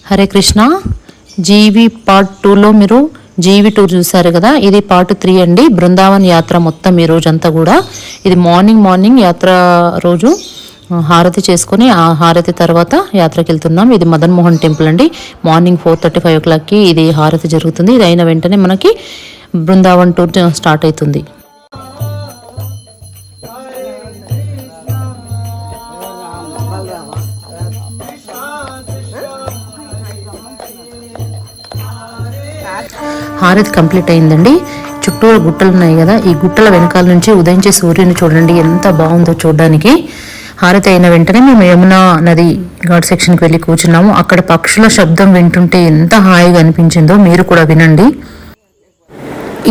హరే కృష్ణ. జీవి part 2లో మీరు జీవి tour చూసారు కదా, ఇది పార్ట్ 3 అండి. బృందావన్ యాత్ర మొత్తం ఈ రోజంతా కూడా. ఇది మార్నింగ్ యాత్ర రోజు హారతి చేసుకుని ఆ హారతి తర్వాత యాత్రకి వెళ్తున్నాం. ఇది మదన్ మోహన్ టెంపుల్ అండి. మార్నింగ్ 4:35 o'clockకి ఇది హారతి జరుగుతుంది. ఇది అయిన వెంటనే మనకి బృందావన్ టూర్ స్టార్ట్ అవుతుంది. హారతి కంప్లీట్ అయిందండి. చుట్టూరు గుట్టలు ఉన్నాయి కదా, ఈ గుట్టల వెనకాల నుంచి ఉదయించే సూర్యుని చూడండి ఎంత బాగుందో చూడడానికి. హారతి అయిన వెంటనే మేము యమునా నది ఘాట్ సెక్షన్కి వెళ్ళి కూర్చున్నాము. అక్కడ పక్షుల శబ్దం వింటుంటే ఎంత హాయిగా అనిపించిందో మీరు కూడా వినండి.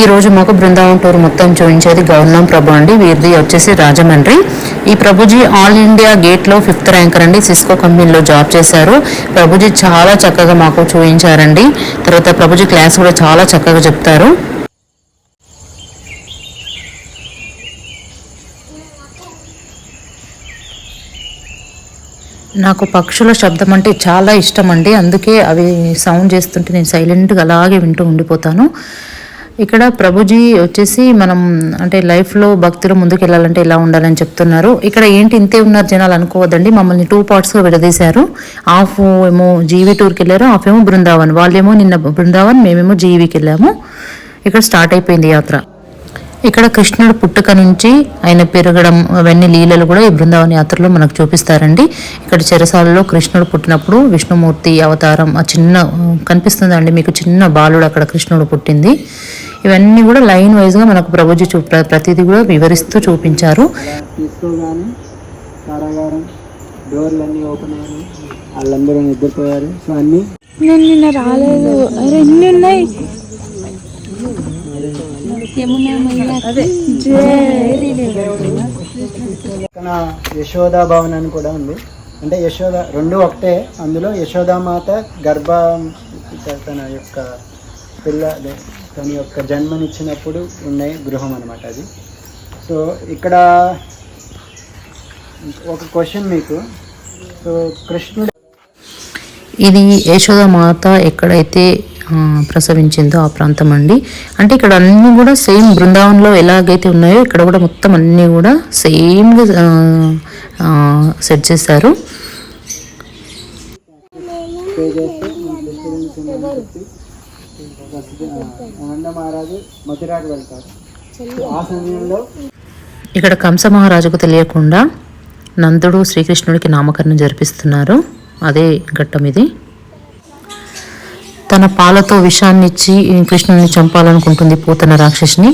ఈ రోజు మాకు బృందావన్ టూర్ మొత్తం చూపించేది గవర్నర్ ప్రభు అండి. వీరిది వచ్చేసి రాజమండ్రి. ఈ Prabhuji all India గేట్లో 5th ranker అండి. సిస్కో కంపెనీలో జాబ్ చేశారు. ప్రభుజీ చాలా చక్కగా మాకు చూపించారండి. తర్వాత ప్రభుజీ క్లాస్ కూడా చాలా చక్కగా చెప్తారు. నాకు పక్షుల శబ్దం అంటే చాలా ఇష్టం అండి. అందుకే అవి సౌండ్ చేస్తుంటే నేను సైలెంట్గా అలాగే వింటూ ఉండిపోతాను. ఇక్కడ ప్రభుజీ వచ్చేసి మనం అంటే లైఫ్లో భక్తిలో ముందుకు వెళ్ళాలంటే ఇలా ఉండాలని చెప్తున్నారు. ఇక్కడ ఏంటి ఇంతే ఉన్నారు జనాలు అనుకోవద్దండి. మమ్మల్ని 2 partsగా విడదీశారు. హాఫ్ ఏమో జీవి టూర్కి వెళ్ళారు, హాఫ్ ఏమో బృందావన్. వాళ్ళేమో నిన్న బృందావన్, మేమేమో జీవికి వెళ్ళాము. ఇక్కడ స్టార్ట్ అయిపోయింది యాత్ర. ఇక్కడ కృష్ణుడు పుట్టుక నుంచి ఆయన పెరగడం అవన్నీ లీలలు కూడా ఈ బృందావన యాత్రలో మనకు చూపిస్తారండి. ఇక్కడ చెరసాలలో కృష్ణుడు పుట్టినప్పుడు విష్ణుమూర్తి అవతారం ఆ చిన్న కనిపిస్తుందండి మీకు, చిన్న బాలుడు అక్కడ కృష్ణుడు పుట్టింది. ఇవన్నీ కూడా లైన్ వైజ్గా మనకు ప్రభుజీ ప్రతిదీ కూడా వివరిస్తూ చూపించారు. వాళ్ళందరూ నిద్రపోయారు. సో అన్ని నిన్న రాలేదు. ఎన్ని ఉన్నాయి? యశోదా భవన్ అని కూడా ఉంది. అంటే యశోద రెండు ఒకటే. అందులో యశోదామాత గర్భ తన యొక్క తన యొక్క జన్మనిచ్చినప్పుడు ఉండే గృహం అనమాట అది. సో ఇక్కడ ఒక క్వశ్చన్ మీకు. సో కృష్ణుడు ఇది యశోదామాత ఎక్కడైతే ప్రసవించిందో ఆ ప్రాంతం అండి. అంటే ఇక్కడ అన్నీ కూడా సేమ్ బృందావనంలో ఎలాగైతే ఉన్నాయో ఇక్కడ కూడా మొత్తం అన్నీ కూడా సేమ్గా సెట్ చేశారు. ఇక్కడ కంస మహారాజుకు తెలియకుండా నందుడు శ్రీకృష్ణుడికి నామకరణం జరిపిస్తున్నారు. అదే ఘట్టం ఇది. తన పాలతో విషాన్ని ఇచ్చి కృష్ణుని చంపాలనుకుంటుంది పూతన రాక్షసిని.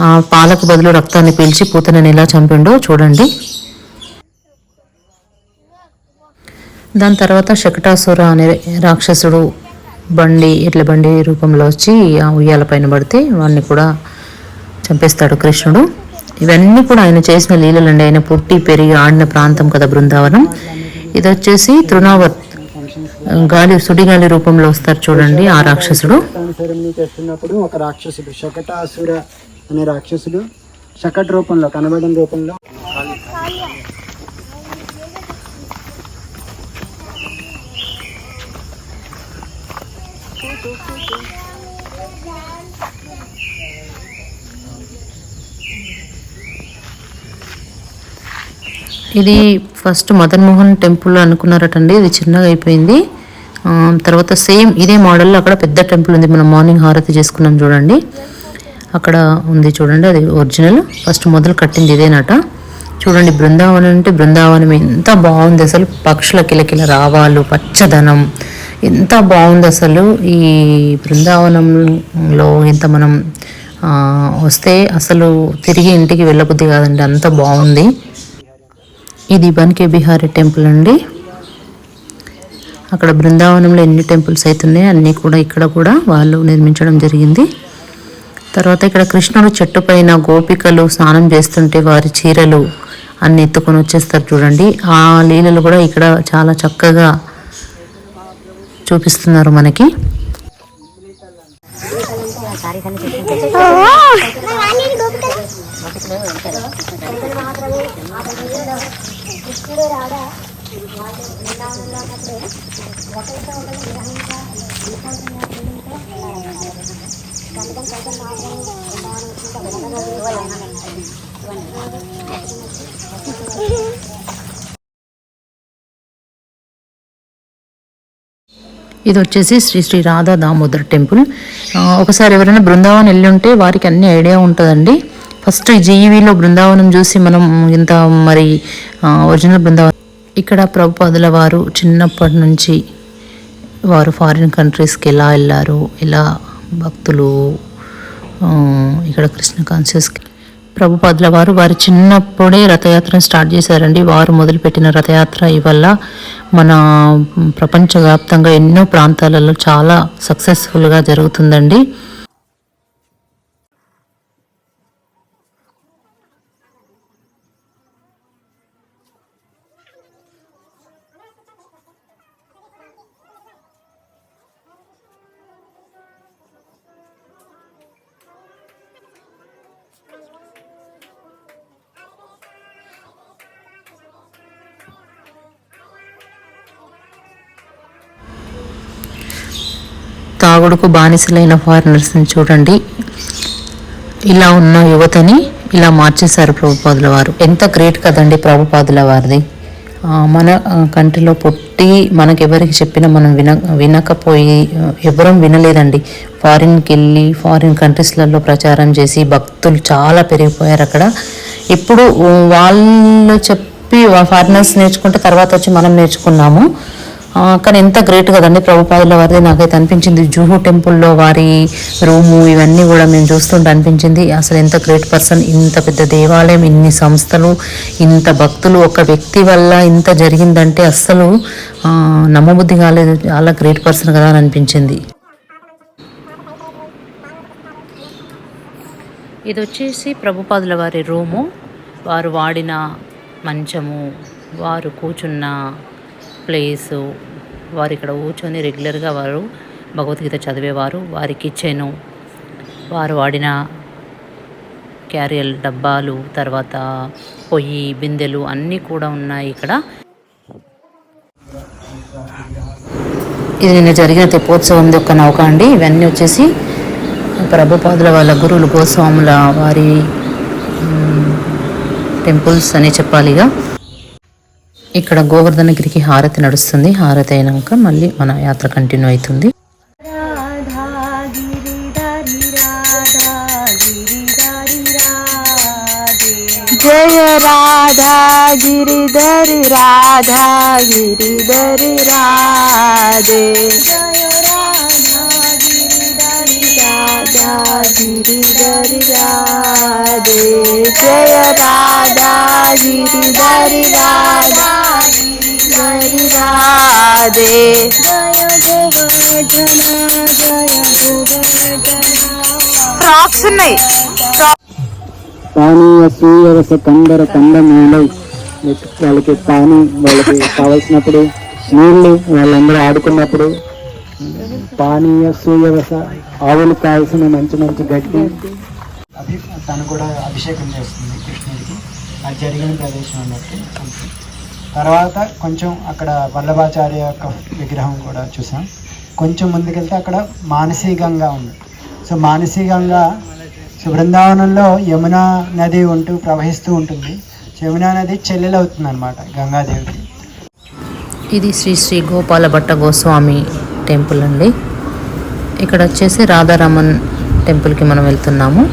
ఆ పాలకు బదులు రక్తాన్ని పీల్చి పూతనని ఎలా చంపిండో చూడండి. దాని తర్వాత శకటాసుర అనే రాక్షసుడు ఎడ్ల బండి రూపంలో వచ్చి ఆ ఉయ్యాల పైన పడితే వాడిని కూడా చంపేస్తాడు కృష్ణుడు. ఇవన్నీ కూడా ఆయన చేసిన లీలలండి. ఆయన పుట్టి పెరిగి ఆడిన ప్రాంతం కదా బృందావనం. ఇది వచ్చేసి తృణావత్ సుడిగాలి రూపంలో వస్తారు చూడండి ఆ రాక్షసుడు. చేస్తున్నప్పుడు ఒక రాక్షసుడు శకటాసుర అనే రాక్షసుడు శకట రూపంలో కనబడిన రూపంలో ఇది ఫస్ట్ మదన్ మోహన్ టెంపుల్ అనుకున్నారటండి. ఇది చిన్నగా అయిపోయింది. తర్వాత సేమ్ ఇదే మోడల్లో అక్కడ పెద్ద టెంపుల్ ఉంది. మనం మార్నింగ్ హారతి చేసుకున్నాం చూడండి, అక్కడ ఉంది చూడండి, అది ఒరిజినల్. ఫస్ట్ మొదలు కట్టింది ఇదేనట. చూడండి బృందావనం అంటే బృందావనం ఎంత బాగుంది అసలు. పక్షుల కిలకిల రావాలు, పచ్చదనం ఎంత బాగుంది అసలు. ఈ బృందావనంలో ఇంత మనం వస్తే అసలు తిరిగి ఇంటికి వెళ్ళబుద్ధి కాదండి, అంత బాగుంది. ఇది బన్కే బిహారీ టెంపుల్ అండి. అక్కడ బృందావనంలో ఎన్ని టెంపుల్స్ అవుతున్నాయి అన్నీ కూడా ఇక్కడ కూడా వాళ్ళు నిర్మించడం జరిగింది. తర్వాత ఇక్కడ కృష్ణుడు చెట్టు పైన గోపికలు స్నానం చేస్తుంటే వారి చీరలు అన్ని ఎత్తుకొని వచ్చేస్తారు చూడండి. ఆ లీలలు కూడా ఇక్కడ చాలా చక్కగా చూపిస్తున్నారు మనకి. ఇది వచ్చేసి శ్రీ శ్రీ రాధా దామోదర్ టెంపుల్. ఒకసారి ఎవరైనా బృందావనం వెళ్ళి ఉంటే వారికి అన్ని ఐడియా ఉంటుందండి. ఫస్ట్ జీవీలో బృందావనం చూసి మనం ఇంత మరి ఒరిజినల్ బృందావనం. ఇక్కడ ప్రభుపాదుల వారు చిన్నప్పటి నుంచి వారు ఫారిన్ కంట్రీస్కి ఎలా వెళ్ళారు, ఎలా భక్తులు ఇక్కడ కృష్ణ కాన్షియస్కి ప్రభుపాదుల వారు వారి చిన్నప్పుడే రథయాత్రను స్టార్ట్ చేశారండి. వారు మొదలుపెట్టిన రథయాత్ర ఇవల్ల మన ప్రపంచవ్యాప్తంగా ఎన్నో ప్రాంతాలలో చాలా సక్సెస్ఫుల్గా జరుగుతుందండి. తాగుడుకు బానిసలైన ఫారినర్స్ని చూడండి, ఇలా ఉన్న యువతని ఇలా మార్చేశారు ప్రభుపాదుల వారు. ఎంత గ్రేట్ కదండి ప్రభుపాదుల వారిది. మన కంట్రీలో పుట్టి మనకెవరికి చెప్పినా మనం వినకపోయి ఎవరం వినలేదండి. ఫారిన్కి వెళ్ళి ఫారిన్ కంట్రీస్లలో ప్రచారం చేసి భక్తులు చాలా పెరిగిపోయారు అక్కడ. ఇప్పుడు వాళ్ళు చెప్పి ఫారినర్స్ నేర్చుకుంటే తర్వాత వచ్చి మనం నేర్చుకున్నాము. కానీ ఎంత గ్రేట్ కదండి ప్రభుపాదుల వారిది. నాకైతే అనిపించింది జూహు టెంపుల్లో వారి రూము ఇవన్నీ కూడా మేము చూస్తుంటే అనిపించింది అసలు ఎంత గ్రేట్ పర్సన్. ఇంత పెద్ద దేవాలయం, ఇన్ని సంస్థలు, ఇంత భక్తులు, ఒక వ్యక్తి వల్ల ఇంత జరిగిందంటే అస్సలు నమ్మబుద్ధి కాలేదు. చాలా గ్రేట్ పర్సన్ కదా అని అనిపించింది. ఇది వచ్చేసి ప్రభుపాదుల వారి రూము, వారు వాడిన మంచము, వారు కూర్చున్న ప్లేసు, వారు ఇక్కడ కూర్చొని రెగ్యులర్గా వారు భగవద్గీత చదివేవారు. వారి కిచెను, వారు వాడిన క్యారియల్ డబ్బాలు, తర్వాత పొయ్యి, బిందెలు అన్నీ కూడా ఉన్నాయి ఇక్కడ. ఇది నిన్న జరిగిన తెప్పోత్సవం యొక్క నౌక అండి. ఇవన్నీ వచ్చేసి ప్రభుపాదుల వాళ్ళ గురువులు గోస్వాముల వారి టెంపుల్స్ అని చెప్పాలిగా. ఇక్కడ గోవర్ధనగిరికి హారతి నడుస్తుంది. హారతి అయినాక మళ్ళీ మన యాత్ర కంటిన్యూ అవుతుంది. జయ రాధా గిరిధరి రాధా గిరిధరి రాధే, రాధా గిరిధరి రాధే, జయ రాధా గిరిధరి రాధా గిరిధరి రాధే, ఫ్రాక్స్ ఉన్నాయి. పానీయ సూయరస కందర కందమూలై, వాళ్ళకి వాళ్ళకి కావాల్సినప్పుడు నీళ్లు, వాళ్ళందరూ ఆడుకున్నప్పుడు పానీయ సూయరస, ఆవులు కావాల్సిన మంచి మంచి గడ్డి తను కూడా అభిషేకం చేస్తుంది కృష్ణుడికి. అది జరిగిన ప్రదేశం అన్నట్టు. తర్వాత కొంచెం అక్కడ వల్లభాచార్య యొక్క విగ్రహం కూడా చూసాం. కొంచెం ముందుకెళ్తే అక్కడ మానసీ గంగా ఉంది. సో మానసీ గంగా బృందావనంలో యమునా నది ప్రవహిస్తూ ఉంటుంది. యమునా నది చెల్లెలవుతుంది అనమాట గంగాదేవికి. ఇది శ్రీ శ్రీ గోపాల భట్ట గోస్వామి టెంపుల్ అండి. ఇక్కడ వచ్చేసి రాధారమన్ టెంపుల్కి మనం వెళ్తున్నాము.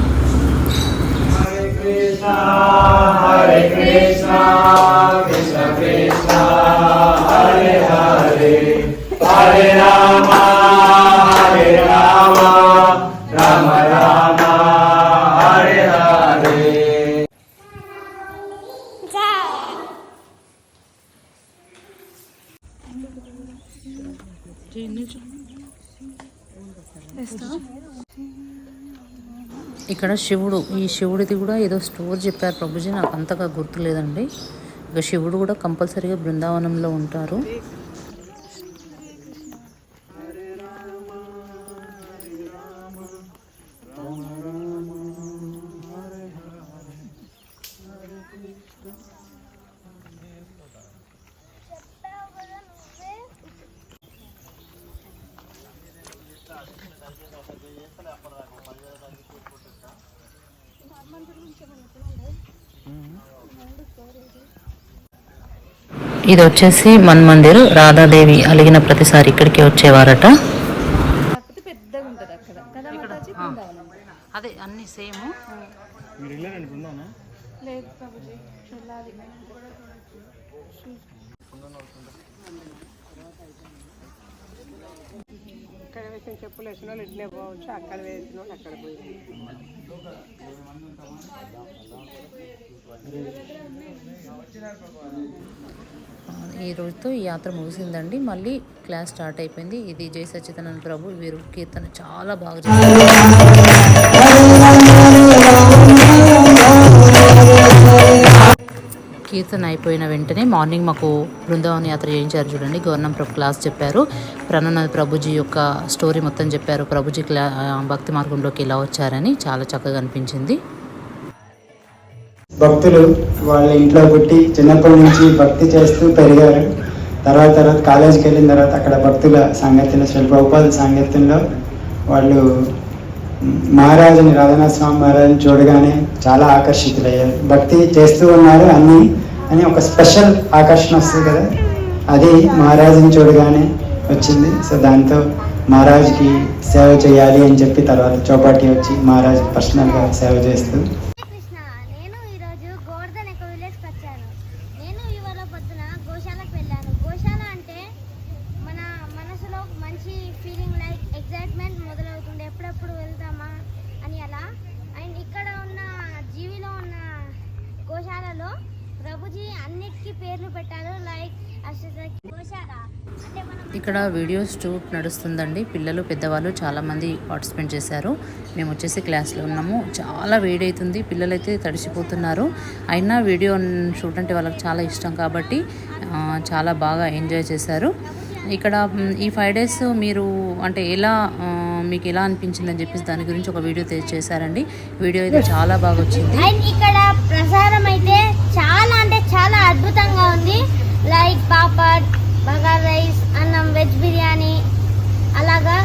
ఇక్కడ శివుడు, ఈ శివుడిది కూడా ఏదో స్టోర్ చెప్పారు ప్రభుజీ, నాకు అంతగా గుర్తులేదండి. ఇక శివుడు కూడా కంపల్సరీగా బృందావనంలో ఉంటారు. ఇది వచ్చేసి మన్ మందిర్. రాధాదేవి అలిగిన ప్రతిసారి ఇక్కడికి వచ్చేవారట. అదే అన్ని సేమ్. ఇక్కడ వేసిన చెప్పులు వేసిన వాళ్ళు ఇట్లే పోవచ్చు, అక్కడ వేసిన వాళ్ళు అక్కడ పోయి. ఈ రోజుతో ఈ యాత్ర ముగిసిందండి. మళ్ళీ క్లాస్ స్టార్ట్ అయిపోయింది. ఇది జై సచ్చిదానంద ప్రభు. వీరు కీర్తన చాలా బాగా చేస్తారు. కీర్తన అయిపోయిన వెంటనే మార్నింగ్ మాకు బృందావన యాత్ర చేయించారు. చూడండి, గవర్నమెంట్ ప్రభు క్లాస్ చెప్పారు. ప్రణనాథ్ ప్రభుజీ యొక్క స్టోరీ మొత్తం చెప్పారు. ప్రభుజీ భక్తి మార్గంలోకి ఎలా వచ్చారని చాలా చక్కగా అనిపించింది. భక్తులు వాళ్ళ ఇంట్లో పుట్టి చిన్నప్పటి నుంచి భక్తి చేస్తూ పెరిగారు. తర్వాత కాలేజీకి వెళ్ళిన తర్వాత అక్కడ భక్తుల సాంగత్యంలో, శ్రీ ప్రభుపాద సాంగత్యంలో వాళ్ళు మహారాజుని, రాధానాథ స్వామి మహారాజుని చూడగానే చాలా ఆకర్షితులయ్యారు. భక్తి చేస్తూ ఉన్నారు అన్నీ అని ఒక స్పెషల్ ఆకర్షణ వస్తుంది కదా, అది మహారాజుని చూడగానే వచ్చింది. సో దాంతో మహారాజుకి సేవ చేయాలి అని చెప్పి తర్వాత చౌపాటి వచ్చి మహారాజు పర్సనల్గా సేవ చేస్తూ ఇక్కడ వీడియోస్ షూట్ నడుస్తుందండి. పిల్లలు పెద్దవాళ్ళు చాలామంది పార్టిసిపేట్ చేశారు. మేము వచ్చేసి క్లాస్లో ఉన్నాము. చాలా వేడి అవుతుంది, పిల్లలైతే తడిసిపోతున్నారు. అయినా వీడియో షూట్ అంటే వాళ్ళకి చాలా ఇష్టం కాబట్టి చాలా బాగా ఎంజాయ్ చేశారు. ఇక్కడ ఈ 5 days మీరు అంటే మీకు ఎలా అనిపించింది అని చెప్పేసి దాని గురించి ఒక వీడియో చేశారండి. వీడియో అయితే చాలా బాగా వచ్చింది. ఇక్కడ ప్రసాదం అయితే చాలా అంటే చాలా అద్భుతంగా ఉంది. లైక్ పాపడ్, బగార్ రైస్, అన్నం, వెజ్ బిర్యానీ అలాగా.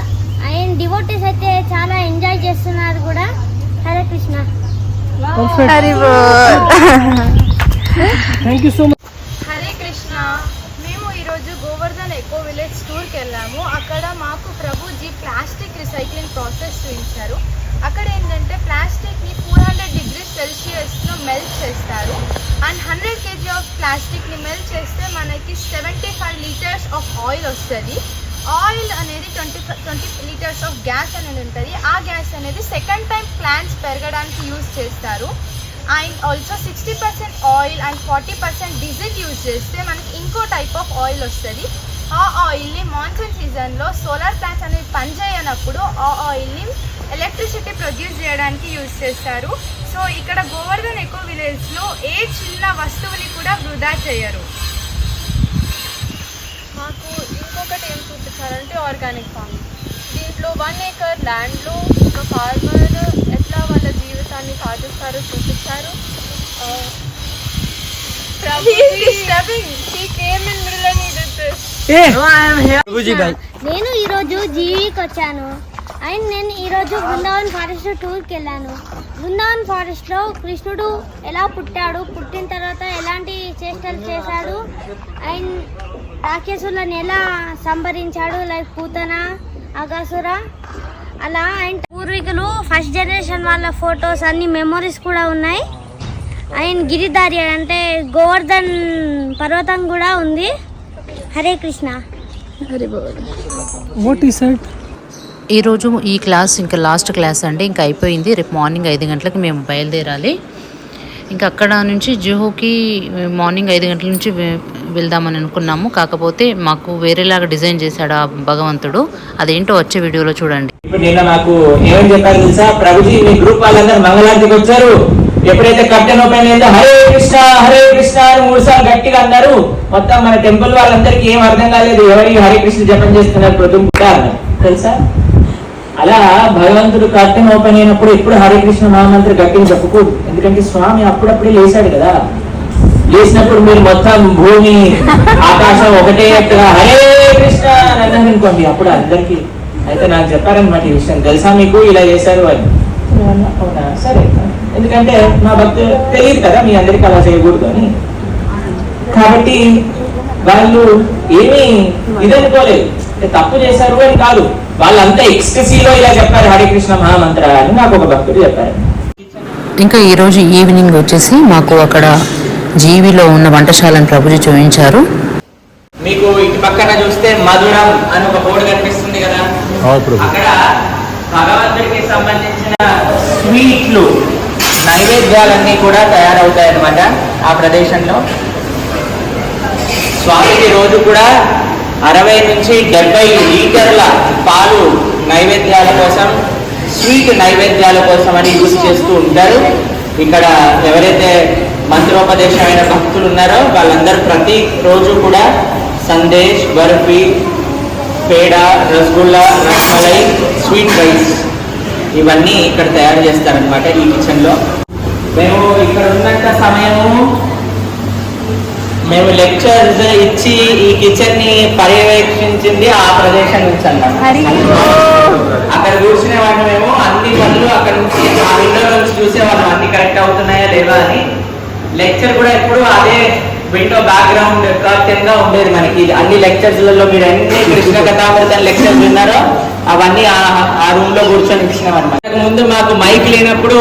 అండ్ డివోటీస్ అయితే చాలా ఎంజాయ్ చేస్తున్నారు కూడా. హరే కృష్ణ. హరే కృష్ణ. మేము ఈరోజు గోవర్ధన్ ఎకో విలేజ్ టూర్కి వెళ్ళాము. అక్కడ మాకు ప్రభుజీ ప్లాస్టిక్ రీసైక్లింగ్ ప్రాసెస్ చూపించారు. అక్కడ ఏంటంటే ప్లాస్టిక్ని 400 degrees Celsiusలో మెల్ట్ చేస్తారు. అండ్ 100 kg ఆఫ్ ప్లాస్టిక్ని మెల్ట్ చేస్తే మనకి 75 liters ఆఫ్ ఆయిల్ వస్తుంది. ఆయిల్ అనేది 20 liters ఆఫ్ గ్యాస్ అనేది ఉంటుంది. ఆ గ్యాస్ అనేది సెకండ్ టైం ప్లాంట్స్ పెరగడానికి యూజ్ చేస్తారు. And also 60% oil and 40% diesel use చేస్తే మనకి ఇంకో టైప్ ఆఫ్ ఆయిల్ వస్తుంది. ఆ ఆయిల్ని మాన్సూన్ సీజన్లో సోలార్ ప్లాంట్స్ అనేవి పనిచేయనప్పుడు ఆ ఆయిల్ని ఎలక్ట్రిసిటీ ప్రొడ్యూస్ చేయడానికి యూజ్ చేస్తారు. సో ఇక్కడ గోవర్ధన్ ఎకో విలేజ్లో ఏ చిన్న వస్తువుని కూడా వృధా చేయరు. మాకు ఇంకొకటి ఏం చూపించారంటే ఆర్గానిక్ ఫార్మింగ్. దీంట్లో 1 acre ల్యాండ్లో ఒక ఫార్మర్ ఎట్లా వాళ్ళ జీవితాన్ని సాధిస్తారో చూపించారు. నేను ఈరోజు జీవికి వచ్చాను. అండ్ నేను ఈరోజు బృందావన్ ఫారెస్ట్ టూర్కి వెళ్ళాను. బృందావన్ ఫారెస్ట్లో కృష్ణుడు ఎలా పుట్టాడు, పుట్టిన తర్వాత ఎలాంటి చేష్టలు చేశాడు, అండ్ రాక్షసులను ఎలా సంహరించాడు, లైక్ పూతన, అగాసుర అలా. అండ్ పూర్వీకులు ఫస్ట్ జనరేషన్ వాళ్ళ ఫొటోస్ అన్ని మెమొరీస్ కూడా ఉన్నాయి. అండ్ గిరిధారి అంటే గోవర్ధన్ పర్వతం కూడా ఉంది. హరే కృష్ణ. ఈరోజు ఈ క్లాస్ ఇంకా లాస్ట్ క్లాస్ అండి, ఇంకా అయిపోయింది. రేపు మార్నింగ్ 5 గంటలకు మేము బయలుదేరాలి. ఇంకా అక్కడ నుంచి జుహుకి మార్నింగ్ 5 గంటల నుంచి వెళ్దామని అనుకున్నాము. కాకపోతే మాకు వేరేలాగా డిజైన్ చేశాడు ఆ భగవంతుడు. అదేంటో వచ్చే వీడియోలో చూడండి. ఇప్పుడు నిన్న నాకు ఏమని చెప్పారు తెలుసా, ప్రభుజీ మీ గ్రూప్ వాళ్ళందరూ మంగళాంతికి వచ్చారు. ఎప్పుడైతే కర్టెన్ ఓపెన్ అయిందో హరే కృష్ణ హరే కృష్ణ అని 3 సార్లు గట్టిగా అన్నారు. మొత్తం మన టెంపుల్ వాళ్ళందరికీ ఏం అర్థం కాలేదు, ఎవరి హరే కృష్ణ జపం చేస్తున్నారు ప్రతింపుగా తెలుసా. అలా భగవంతుడు కర్టెన్ ఓపెన్ అయినప్పుడు ఎప్పుడు హరే కృష్ణ మహామంత్రి గట్టిగా చెప్పకూడదు. ఎందుకంటే స్వామి అప్పుడప్పుడే లేచాడు కదా. లేచినప్పుడు మీరు మొత్తం భూమి ఆకాశం ఒకటే ఎత్తుగా హరే కృష్ణ అని అన్నారు అనుకోండి, అప్పుడు అందరికీ. అయితే నాకు చెప్పారనమాట ఈ విషయం, తెలుసా మీకు ఇలా చేశారు అని. అవునా, సరే ఎందుకంటే మా భక్తులు తెలియదు కదా మీ అందరికీ అలా చేయకూడదు అని. కాబట్టి వాళ్ళు ఏమీ ఇదనుకోలేదు, తప్పు చేశారు అని కాదు, వాళ్ళంతా ఎక్స్టసీలో ఇలా చెప్పారు హరే కృష్ణ మహామంత్ర అని నాకు ఒక భక్తుడు చెప్పారు. ఇంకా ఈరోజు ఈవినింగ్ వచ్చేసి మాకు అక్కడ జీవిలో ఉన్న వంటశాలను ప్రభుజీ చూపించారు. మీకు ఇటు పక్కన చూస్తే మధురం అని ఒక బోర్డు కనిపిస్తుంది కదా, అక్కడ భగవంతుడికి సంబంధించిన స్వీట్లు నైవేద్యాలన్నీ కూడా తయారవుతాయి అన్నమాట ఆ ప్రదేశంలో. స్వామికి రోజు కూడా 60 నుంచి 70 లీటర్ల పాలు నైవేద్యాల కోసం, స్వీట్ నైవేద్యాల కోసం అని యూజ్ చేస్తూ ఉంటారు. ఇక్కడ ఎవరైతే మంత్రోపదేశమైన భక్తులు ఉన్నారో వాళ్ళందరూ ప్రతి రోజు కూడా సందేశ్, బర్ఫీ, పేడ, రసగుల్లా, రసమలై, స్వీట్ రైస్ ఇవన్నీ ఇక్కడ తయారు చేస్తారనమాట ఈ కిచెన్లో. మేము ఇక్కడ ఉన్నంత సమయము మేము లెక్చర్స్ ఇచ్చి ఈ కిచెన్ ని పర్యవేక్షించింది ఆ ప్రదేశం నుంచి అన్నమాట. అక్కడ కూర్చునే వాళ్ళం మేము, అన్ని పనులు అక్కడ నుంచి ఆ విండో నుంచి చూసేవాళ్ళం అన్ని కరెక్ట్ అవుతున్నాయా లేవా అని. లెక్చర్ కూడా ఎప్పుడు అదే విండో బ్యాక్గ్రౌండ్ కర్టెన్ గా ఉండేది మనకి. అన్ని లెక్చర్స్లలో మీరు అన్ని కృష్ణ కథామృతం లెక్చర్స్ విన్నారో అవన్నీ ఆ రూమ్ లో కూర్చొని ఇచ్చినాం అనమాట. ముందు మాకు మైక్ లేనప్పుడు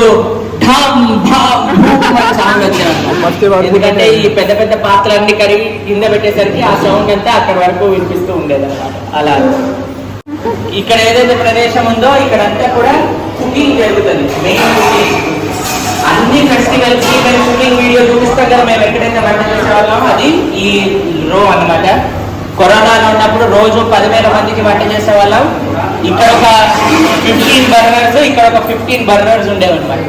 సౌండ్ వచ్చేది, ఎందుకంటే ఈ పెద్ద పెద్ద పాత్రలన్నీ కడిగి కింద పెట్టేసరికి ఆ సౌండ్ అంతా అక్కడ వరకు వినిపిస్తూ ఉండేది అనమాట. అలా ఇక్కడ ఏదైతే ప్రదేశం ఉందో ఇక్కడంతా కూడా కుకింగ్ జరుగుతుంది. మెయిన్ కుకింగ్ అన్ని ఫెస్టివల్స్ కి మేము కుకింగ్ వీడియో చూపిస్తాం కదా, మేము ఎక్కడైతే వంట చేసేవాళ్ళం అది ఈ రో అన్నమాట. కరోనాలో ఉన్నప్పుడు రోజు 10,000 మందికి వంట చేసేవాళ్ళం. ఇక్కడ ఒక 15 బర్నర్స్, ఇక్కడ ఒక 15 బర్నర్స్ ఉండేవన్నమాట.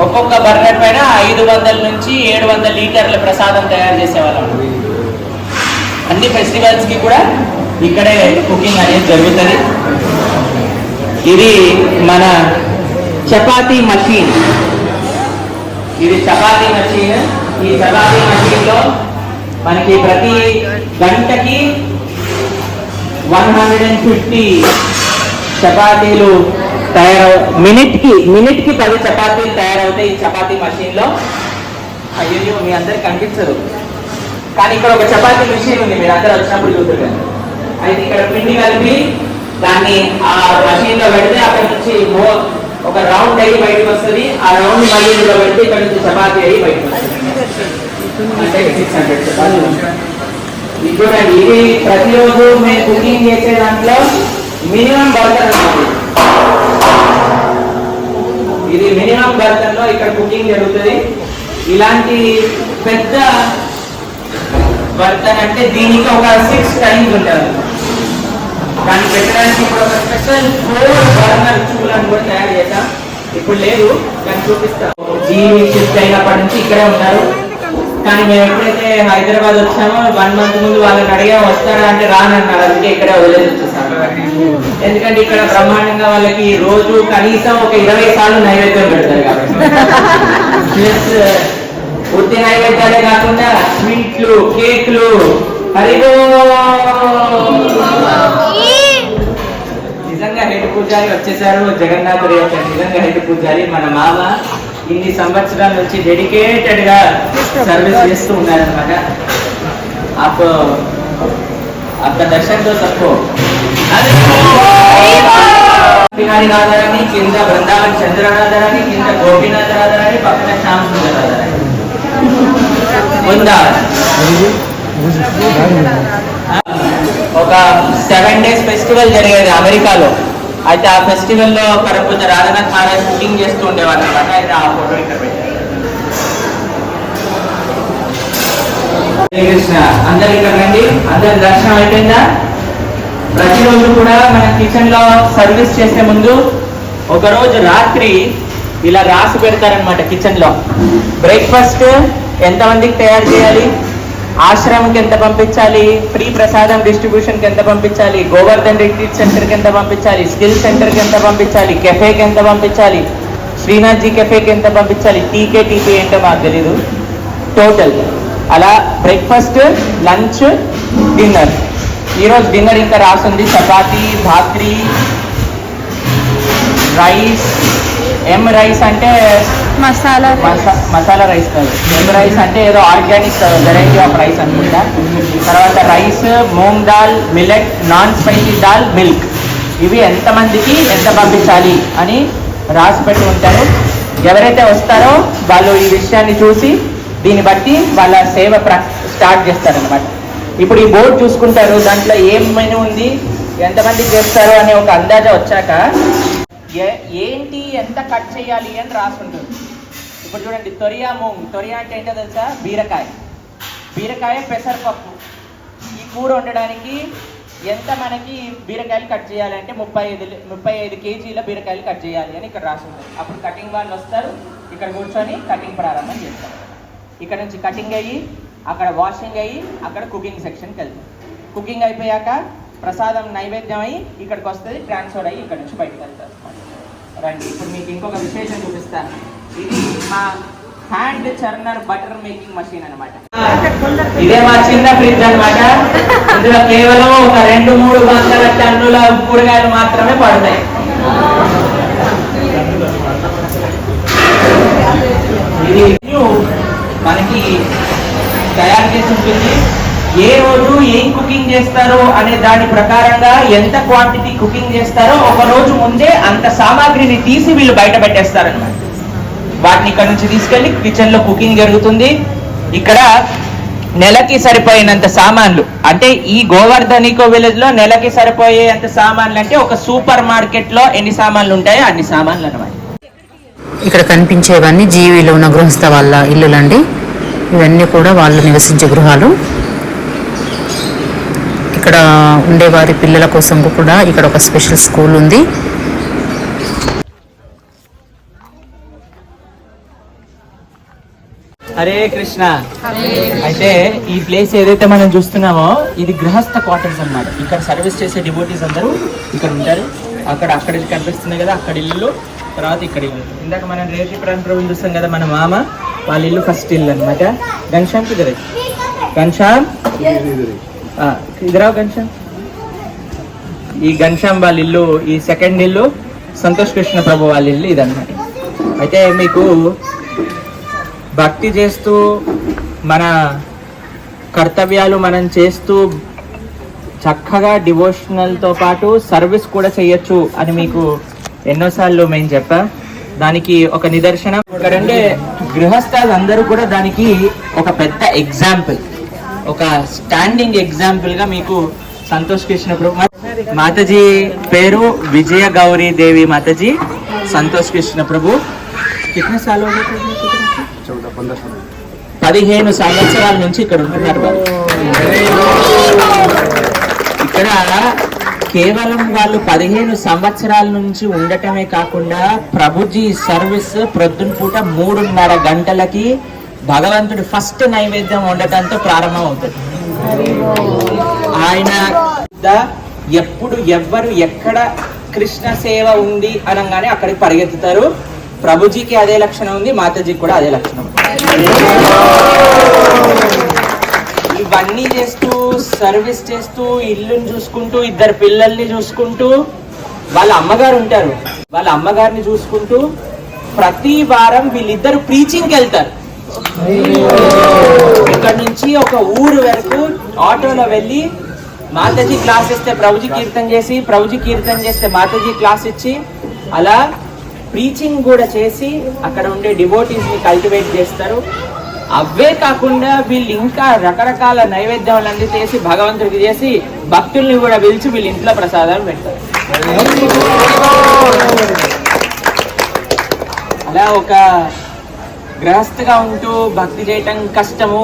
ఒక్కొక్క బర్నర్ పైన 500 నుంచి 700 లీటర్ల ప్రసాదం తయారు చేసేవాళ్ళం. అన్ని ఫెస్టివల్స్ కి కూడా ఇక్కడే కుకింగ్ అనేది జరుగుతుంది. ఇది మన చపాతీ మషీన్. ఇది చపాతీ మషీన్. ఈ చపాతీ మషీన్ లో మనకి ప్రతి గంటకి 150 చపాతీలు మినిట్ కి 10 చపాతీలు తయారవుతాయి ఈ చపాతీ మషీన్ లో. అయ్యో మీ అందరికి కనిపించదు కానీ ఇక్కడ ఒక చపాతీ మిషన్ ఉంది, మీరు అందరూ వచ్చినప్పుడు చూస్తారు. అయితే ఇక్కడ పిండి కలిపి దాన్ని ఆ మషీన్ లో పెడితే అక్కడ నుంచి ఒక రౌండ్ అయ్యి బయటకు వస్తుంది. ఆ రౌండ్ మళ్ళీ ఇందులో పెడితే ఇక్కడ నుంచి చపాతీ అయ్యి బయటకు వస్తుంది. అంటే 600 చపాతీలు. ఇది చూడండి, ఇది ప్రతిరోజు మేము కుకింగ్ చేసే దాంట్లో మినిమం బర్తన్ అన్నమాట. ఇది మినిమం బర్తన్ లో ఇక్కడ కుకింగ్ జరుగుతుంది. ఇలాంటి పెద్ద బర్తన్ అంటే దీనికి ఒక 6 టైమ్స్ ఉంటుంది. దాన్ని పెట్టడానికి ఇప్పుడు ఒక స్పెషల్ 4 బర్నర్ చూలను కూడా తయారు చేద్దాం. ఇప్పుడు లేదు కానీ చూపిస్తాం. జీవి షిఫ్ట్ అయినప్పటి నుంచి ఇక్కడే ఉన్నారు. కానీ మేము ఎప్పుడైతే హైదరాబాద్ వచ్చామో 1 మంత్ ముందు వాళ్ళని అడిగా వస్తారా అంటే రానన్నారు. అందుకే ఇక్కడే వదిలేసి వచ్చేసాను. ఎందుకంటే ఇక్కడ బ్రహ్మాండంగా వాళ్ళకి రోజు కనీసం ఒక 20 సార్లు నైవేద్యం పెడతారు కాబట్టి ప్లస్ ఉత్తి నైవేద్యాలే కాకుండా స్వీట్లు, కేక్లు. హరిబో నిజంగా హెడ్ పూజారి వచ్చేసారు. జగన్నాథుడి యొక్క నిజంగా హెడ్ పూజారి మన మామ. ఇన్ని సంవత్సరాల నుంచి డెడికేటెడ్ గా సర్వీస్ చేస్తూ ఉన్నారనమాట. आपका दर्शन तो सबको बिहारी नादारानी किंद वृंदावन चंद्र नादारानी किंद गोपीनाथ नादारानी पక్కన శ్యామ్ సుందర్ నాదారాని ఒక 7 days ఫెస్టివల్ జరిగేది అమెరికాలో. అయితే ఆ ఫెస్టివల్ లో పరమపూజ్య రాధానాథ్ మహారాజ్ కుకింగ్ చేస్తూ ఉండేవాళ్ళు అనమాట. అయితే ఆ ఫోటో ఇక్కడ పెట్టారు. కృష్ణ అందరు ఇక్కడ రండి. అందరి దర్శనం అయిపోయిందా? ప్రతిరోజు కూడా మన కిచెన్ లో సర్వీస్ చేసే ముందు ఒక రోజు రాత్రి ఇలా రాసి పెడతారనమాట కిచెన్ లో. బ్రేక్ఫాస్ట్ ఎంతమందికి తయారు చేయాలి, ఆశ్రమంకి ఎంత పంపించాలి, ఫ్రీ ప్రసాదం డిస్ట్రిబ్యూషన్కి ఎంత పంపించాలి, గోవర్ధన్ రిట్రీట్ సెంటర్కి ఎంత పంపించాలి, స్కిల్ సెంటర్కి ఎంత పంపించాలి, కెఫేకి ఎంత పంపించాలి, శ్రీనాథ్ జీ కెఫేకి ఎంత పంపించాలి, టీపీ ఏంటో మాకు తెలీదు. టోటల్ అలా బ్రేక్ఫాస్ట్, లంచ్, డిన్నర్. ఈరోజు డిన్నర్ ఇంకా రాసింది చపాతీ, భాక్రీ, రైస్. రైస్ అంటే మసాలా రైస్ కాదు, ఎగ్ రైస్ అంటే ఏదో ఆర్గానిక్ వెరైటీ ఆఫ్ రైస్ అనుకుంటా. తర్వాత rice, moong dal, millet, non spicy dal, milk. ఇవి ఎంతమందికి ఎంత పంపించాలి అని రాసి పెట్టి ఉంటారు. ఎవరైతే వస్తారో వాళ్ళు ఈ విషయాన్ని చూసి దీన్ని బట్టి వాళ్ళ సేవ స్టార్ట్ చేస్తారనమాట. ఇప్పుడు ఈ బోర్డు చూసుకుంటారు, దాంట్లో ఏం మెనూ ఉంది, ఎంతమందికి చేస్తారు అనే ఒక అందాజా వచ్చాక ఏంటి ఎంత కట్ చేయాలి అని రాసుకుంటుంది. ఇప్పుడు చూడండి, తొరియా మూంగ్. తొరియా అంటే ఏంటో తెలుసా? బీరకాయ పెసరపప్పు. ఈ కూర వండడానికి ఎంత మనకి బీరకాయలు కట్ చేయాలంటే 35 కేజీల బీరకాయలు కట్ చేయాలి అని ఇక్కడ రాసి ఉంటుంది. అప్పుడు కటింగ్ వాళ్ళు వస్తారు, ఇక్కడ కూర్చొని కటింగ్ ప్రారంభం చేస్తారు. ఇక్కడ నుంచి కటింగ్ అయ్యి అక్కడ వాషింగ్ అయ్యి అక్కడ కుకింగ్ సెక్షన్కి వెళ్తాం. కుకింగ్ అయిపోయాక ప్రసాదం నైవేద్యం అయ్యి ఇక్కడికి వస్తుంది, ట్రాన్స్ఫర్ అయ్యి ఇక్కడ నుంచి బయటకు వెళ్తారు. రండి, ఇప్పుడు మీకు ఇంకొక విశేషం చూపిస్తాను. ఇది మా హ్యాండ్ చర్నర్ బటర్ మేకింగ్ మషిన్ అనమాట. ఇదే మా చిన్న ఫ్రిడ్జ్ అనమాట. ఇందులో కేవలం ఒక 2-3 వందల టన్నుల కూరగాయలు మాత్రమే పడతాయి. ఇది మనకి తయారు చేసి ఉంటుంది. ఏ రోజు ఏం కుకింగ్ చేస్తారో అనే దాని ప్రకారంగా ఎంత క్వాంటిటీ కుకింగ్ చేస్తారో ఒక రోజు ముందే అంత సామాగ్రిని తీసి వీళ్ళు బయట పెట్టేస్తారనమాట. వాటిని ఇక్కడ నుంచి తీసుకెళ్లి కిచెన్ లో కుకింగ్ జరుగుతుంది. ఇక్కడ నెలకి సరిపోయినంత సామాన్లు, అంటే ఈ గోవర్ధన్ ఈకో విలేజ్ లో నెలకి సరిపోయేంత సామాన్లు అంటే ఒక సూపర్ మార్కెట్ లో ఎన్ని సామాన్లు ఉంటాయో అన్ని సామాన్లు అనమాట. ఇక్కడ కనిపించేవన్నీ జీవిలో ఉన్న గృహస్థ వాళ్ళ ఇల్లులండి. ఇవన్నీ కూడా వాళ్ళు నివసించే గృహాలు. ఇక్కడ ఉండేవారి పిల్లల కోసం కూడా ఇక్కడ ఒక స్పెషల్ స్కూల్ ఉంది. హరే కృష్ణ. అయితే ఈ ప్లేస్ ఏదైతే మనం చూస్తున్నామో ఇది గృహస్థ క్వార్టర్స్ అన్నమాట. ఇక్కడ సర్వీస్ చేసే డివోటీస్ అందరూ ఇక్కడ ఉంటారు. అక్కడ కనిపిస్తున్నాయి కదా, అక్కడ ఇల్లు, తర్వాత ఇక్కడ ఇల్లు. ఇందాక మనం రేతి ప్రాంతం చూస్తాం కదా, మన మామ వాళ్ళ ఇల్లు ఫస్ట్ ఇల్లు అనమాట. ఘనశ్యామ్ ఇద్దరు, ఘనశ్యామ్ ఇద్దరావు, ఘనశ్యామ్. ఈ ఘనశ్యామ్ వాళ్ళ ఇల్లు, ఈ సెకండ్ ఇల్లు సంతోష్ కృష్ణ ప్రభు వాళ్ళ ఇల్లు ఇదన్నమాట. అయితే మీకు భక్తి చేస్తూ మన కర్తవ్యాలు మనం చేస్తూ చక్కగా డివోషనల్తో పాటు సర్వీస్ కూడా చేయొచ్చు అని మీకు ఎన్నోసార్లు మేము చెప్పా. దానికి ఒక నిదర్శనం అంటే గృహస్థాలు అందరూ కూడా దానికి ఒక పెద్ద ఎగ్జాంపుల్, ఒక స్టాండింగ్ ఎగ్జాంపుల్ గా మీకు సంతోష్ కృష్ణ ప్రభు. మాతాజీ పేరు విజయ గౌరీ దేవి మాతాజీ, సంతోష్ కృష్ణ ప్రభు. కితనే సాల్ హో గయే? 15 సంవత్సరాల నుంచి ఇక్కడ ఉంటున్నారు. ఇక్కడ కేవలం వాళ్ళు 15 సంవత్సరాల నుంచి ఉండటమే కాకుండా ప్రభుజీ సర్వీస్ ప్రొద్దున పూట 3:30 గంటలకి భగవంతుడి ఫస్ట్ నైవేద్యం వండటంతో ప్రారంభం అవుతుంది. ఆయన ఎప్పుడు ఎవ్వరు ఎక్కడ కృష్ణ సేవ ఉంది అనగానే అక్కడికి పరిగెత్తుతారు. ప్రభుజీకి అదే లక్షణం ఉంది, మాతాజీకి కూడా అదే లక్షణం. ఇవన్నీ చేస్తూ సర్వీస్ చేస్తూ ఇల్లుని చూసుకుంటూ 2 పిల్లల్ని చూసుకుంటూ వాళ్ళ అమ్మగారు ఉంటారు, వాళ్ళ అమ్మగారిని చూసుకుంటూ ప్రతి వారం వీళ్ళిద్దరు ప్రీచింగ్కి వెళ్తారు. ఇక్కడ నుంచి ఒక ఊరు వరకు ఆటోలో వెళ్ళి మాతాజీ క్లాస్ ఇస్తే ప్రభుజీ కీర్తన చేసి, ప్రభుజీ కీర్తన చేస్తే మాతాజీ క్లాస్ ఇచ్చి, అలా ప్రీచింగ్ కూడా చేసి అక్కడ ఉండే డివోటీస్ ని కల్టివేట్ చేస్తారు. అవే కాకుండా వీళ్ళు ఇంకా రకరకాల నైవేద్యాలన్నీ చేసి భగవంతుడికి చేసి భక్తుల్ని కూడా పిలిచి వీళ్ళ ఇంట్లో ప్రసాదాలు పెడతారు. అలా ఒక గృహస్థగా ఉంటూ భక్తి చేయటం కష్టము,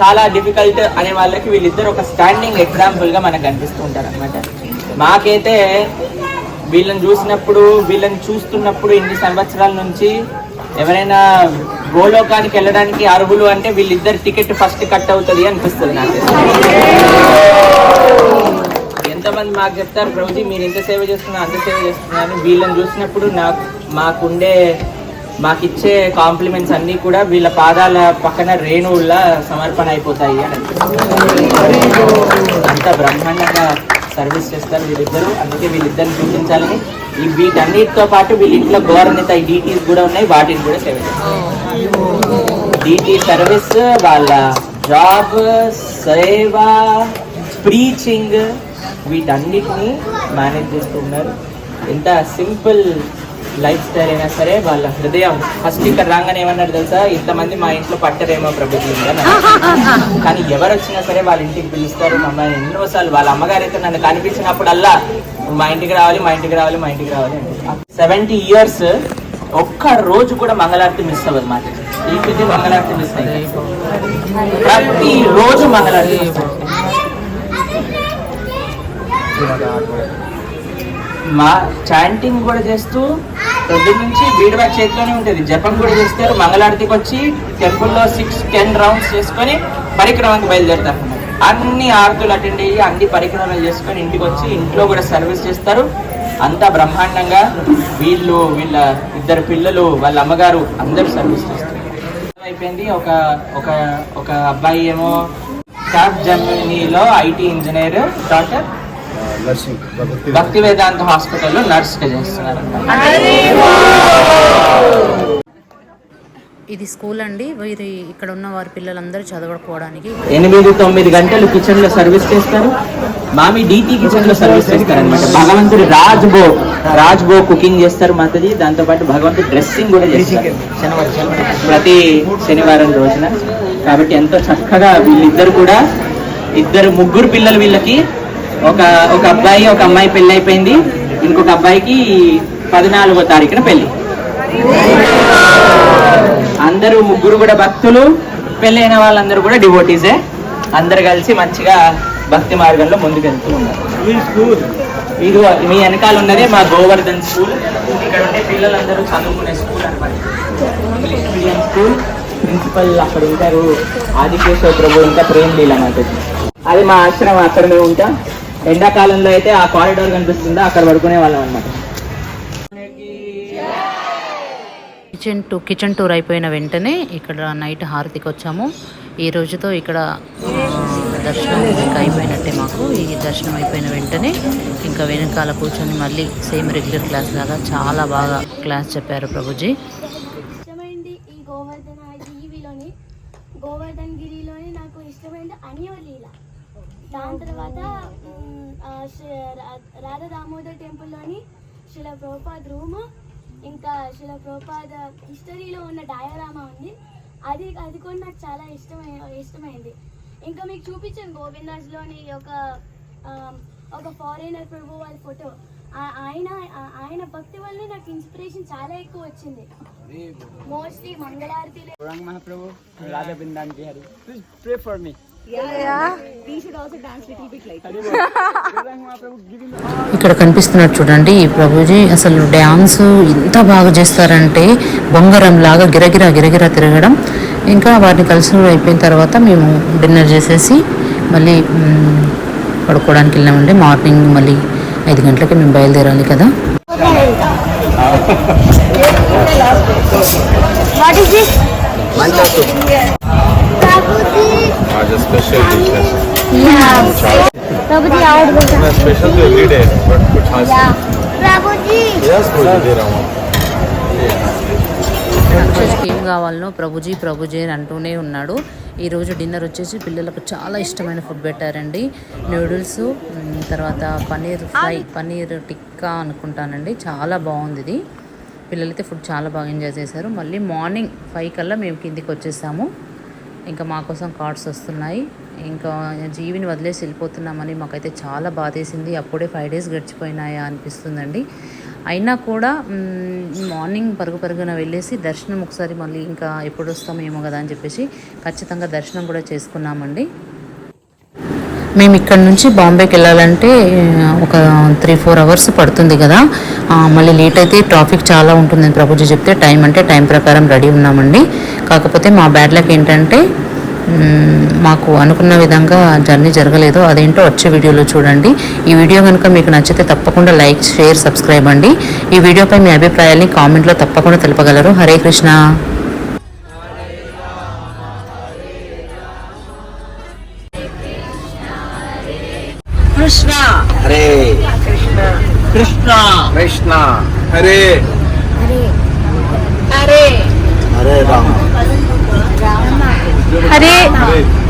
చాలా డిఫికల్ట్ అనే వాళ్ళకి వీళ్ళిద్దరు ఒక స్టాండింగ్ ఎగ్జాంపుల్ గా మనకు కనిపిస్తూ ఉంటారు అనమాట. మాకైతే వీళ్ళని చూసినప్పుడు, వీళ్ళని చూస్తున్నప్పుడు ఇన్ని సంవత్సరాల నుంచి ఎవరైనా గోలోకానికి వెళ్ళడానికి అర్హులు అంటే వీళ్ళిద్దరు టికెట్ ఫస్ట్ కట్ అవుతుంది అనిపిస్తుంది నాకు. ఎంతమంది మాకు చెప్తారు, ప్రభుజీ మీరు ఇంత సేవ చేస్తున్నారు అంత సేవ చేస్తున్నారు. వీళ్ళని చూసినప్పుడు మాకిచ్చే కాంప్లిమెంట్స్ అన్నీ కూడా వీళ్ళ పాదాల పక్కన రేణువుల్లా సమర్పణ అయిపోతాయి అని అనిపిస్తుంది. అంత బ్రహ్మాండంగా సర్వీస్ చేస్తారు వీళ్ళిద్దరు. అందుకే వీళ్ళిద్దరిని చూపించాలని వీటన్నిటితో పాటు వీళ్ళ ఇంట్లో గవర్నమెంట్ DTs కూడా ఉన్నాయి, వాటిని కూడా సేవ చేస్తారు. DT సర్వీస్, వాళ్ళ జాబ్, సేవ, ప్రీచింగ్, వీటన్నిటిని మేనేజ్ చేస్తూ ఉన్నారు. ఎంత సింపుల్ లైఫ్ స్టైల్ అయినా సరే వాళ్ళ హృదయం. ఫస్ట్ ఇక్కడ రాగానే ఏమన్నారు తెలుసా, ఇంతమంది మా ఇంట్లో పట్టరేమో ప్రభుత్వం ఉందని. కానీ ఎవరు వచ్చినా సరే వాళ్ళ ఇంటికి పిలుస్తారు మమ్మల్ని. ఎన్నోసార్లు వాళ్ళ అమ్మగారు అయితే నన్ను కనిపించినప్పుడల్లా మా ఇంటికి రావాలి, మా ఇంటికి రావాలి, మా ఇంటికి రావాలి అంటే. 70 years ఒక్క రోజు కూడా మంగళారతి మిస్ అవ్వదు మాట. ఈ మంగళారతి మిస్ అయ్యి ప్రతి రోజు మంగళారతి మిస్ అవ్వదు. మా చాంటింగ్ కూడా చేస్తూ పొద్దున్న నుంచి బీడ్బ్యాక్ చేతిలోనే ఉంటుంది. జపం కూడా చేస్తారు. మంగళారతికి వచ్చి టెంపుల్లో 6-10 రౌండ్స్ చేసుకొని పరిక్రమకు బయలుదేరుతారు. అన్ని ఆరతులు అటెండ్ అయ్యి అన్ని పరిక్రమలు చేసుకొని ఇంటికి వచ్చి ఇంట్లో కూడా సర్వీస్ చేస్తారు. అంతా బ్రహ్మాండంగా వీళ్ళ 2 పిల్లలు, వాళ్ళ అమ్మగారు అందరూ సర్వీస్ చేస్తారు. అయిపోయింది. ఒక అబ్బాయి ఏమో క్యాబ్ జర్మనీలో IT ఇంజనీర్, డాక్టర్ భక్తి వేదాంత హాస్పిటల్లో నర్స్గా చేస్తున్నారు. ఇది స్కూల్ అండి. వీరి ఇక్కడ ఉన్న వారి పిల్లలందరూ చదువుకోవడానికి 8-9 గంటలు కిచెన్ లో సర్వీస్ చేస్తారు. మామి DT కిచెన్ లో సర్వీస్ చేస్తారు అనమాట. భగవంతుడు రాజ్బో కుకింగ్ చేస్తారు మాతది. దాంతో పాటు భగవంతుడు డ్రెస్సింగ్ కూడా చేస్తారు ప్రతి శనివారం రోజున. కాబట్టి ఎంతో చక్కగా వీళ్ళిద్దరు కూడా 3 పిల్లలు. వీళ్ళకి ఒక అబ్బాయి, ఒక అమ్మాయి పెళ్లి అయిపోయింది. ఇంకొక అబ్బాయికి 14వ తారీఖున పెళ్లి. అందరూ 3 కూడా భక్తులు. పెళ్ళైన వాళ్ళందరూ కూడా డివోటీసే. అందరు కలిసి మంచిగా భక్తి మార్గంలో ముందుకెళ్తూ ఉన్నారు. ఇది మీ వెనకాల ఉన్నదే మా గోవర్ధన్ స్కూల్. ఇక్కడ ఉండే పిల్లలందరూ చదువుకునే స్కూల్ అనమాట. English medium school. ప్రిన్సిపల్ అక్కడ ఉంటారు ఆదికేశవ ప్రభు, ఇంకా ప్రేమ్ లీలా మాతది. అది మా ఆశ్రమం. అక్కడ మేము ఉంటాం. ఎండాకాలంలో అయితే ఆ కారిడార్ కనిపిస్తుందా, అక్కడ పడుకునే వాళ్ళం అనమాట. కిచెన్ టూర్ అయిపోయిన వెంటనే ఇక్కడ నైట్ హారతికి వచ్చాము. ఈ రోజుతో ఇక్కడ దర్శనం ఇంకా అయిపోయినట్టే మాకు. ఈ దర్శనం అయిపోయిన వెంటనే ఇంకా వెనకాల కూర్చొని మళ్ళీ సేమ్ రెగ్యులర్ క్లాస్ లాగా చాలా బాగా క్లాస్ చెప్పారు ప్రభుజీ. ఇష్టమైంది ఈ గోవర్ధన్ గిరిలోని నాకు ఇష్టమైంది అనియోలీల. దాని తర్వాత రాధా దామోదర్ టెంపుల్లోని శిల ప్రభుపాద్ రూమ్, ఇంకా శిల ప్రభుపాద్ హిస్టరీలో ఉన్న డయారామా ఉంది. అది కూడా నాకు చాలా ఇష్టమైంది. ఇంకా మీకు చూపించాను గోవిందాస్లోని ఒక ఫారినర్ ప్రభు వాళ్ళ ఫోటో. ఆయన భక్తి వల్ల నాకు ఇన్స్పిరేషన్ చాలా ఎక్కువ వచ్చింది. మోస్ట్లీ మంగళారతిలో మహాప్రభు రాధా బృందాన్ గారు ప్లీజ్ ప్రే ఫర్ మీ. ఇక్కడ కనిపిస్తున్నట్టు చూడండి ఈ ప్రభుజీ. అసలు డ్యాన్స్ ఎంత బాగా చేస్తారంటే బొంగరం లాగా గిరగిరా తిరగడం. ఇంకా వారిని కలిసి అయిపోయిన తర్వాత మేము డిన్నర్ చేసేసి మళ్ళీ పడుకోవడానికి వెళ్ళామండి. మార్నింగ్ మళ్ళీ 5 గంటలకి మేము బయలుదేరాలి కదా. आज स्पेशल डिश है। प्रभुजी और मैं स्पेशल तो एवरी डे बट कुछ खास प्रभुजी यस प्रभु दे रहा हूँ। అక్షయ్కి ఏం కావాలనో ప్రభుజీ అని అంటూనే ఉన్నాడు. ఈరోజు డిన్నర్ వచ్చేసి పిల్లలకు చాలా ఇష్టమైన ఫుడ్ పెట్టారండి. నూడిల్స్, తర్వాత పన్నీర్ టిక్కా అనుకుంటానండి. చాలా బాగుంది ఇది. పిల్లలైతే ఫుడ్ చాలా బాగా ఎంజాయ్ చేశారు. మళ్ళీ మార్నింగ్ 5 కల్లా మేము కిందికి వచ్చేసాము. ఇంకా మా కోసం కార్డ్స్ వస్తున్నాయి. ఇంకా జీవిని వదిలేసి వెళ్ళిపోతున్నామని మాకైతే చాలా బాధేసింది. అప్పుడే 5 days గడిచిపోయినాయా అనిపిస్తుందండి. అయినా కూడా మార్నింగ్ పరుగున వెళ్ళేసి దర్శనం ఒకసారి మళ్ళీ ఇంకా ఎప్పుడు వస్తామేమో కదా అని చెప్పేసి ఖచ్చితంగా దర్శనం కూడా చేసుకున్నామండి. మేము ఇక్కడ నుంచి బాంబేకి వెళ్ళాలంటే ఒక 3-4 hours పడుతుంది కదా. మళ్ళీ లేట్ అయితే ట్రాఫిక్ చాలా ఉంటుందని ప్రభుజీ చెప్తే టైం ప్రకారం రెడీ ఉన్నామండి. కాకపోతే మా బ్యాడ్ లక్ ఏంటంటే మాకు అనుకున్న విధంగా జర్నీ జరగలేదు. అదేంటో వచ్చే వీడియోలో చూడండి. ఈ వీడియో కనుక మీకు నచ్చితే తప్పకుండా లైక్, షేర్, సబ్స్క్రైబ్ అండి. ఈ వీడియోపై మీ అభిప్రాయాల్ని కామెంట్లో తప్పకుండా తెలపగలరు. హరే కృష్ణ. కృష్ణ హరే కృష్ణ కృష్ణ हरे హరే హరే రామ హరే हरे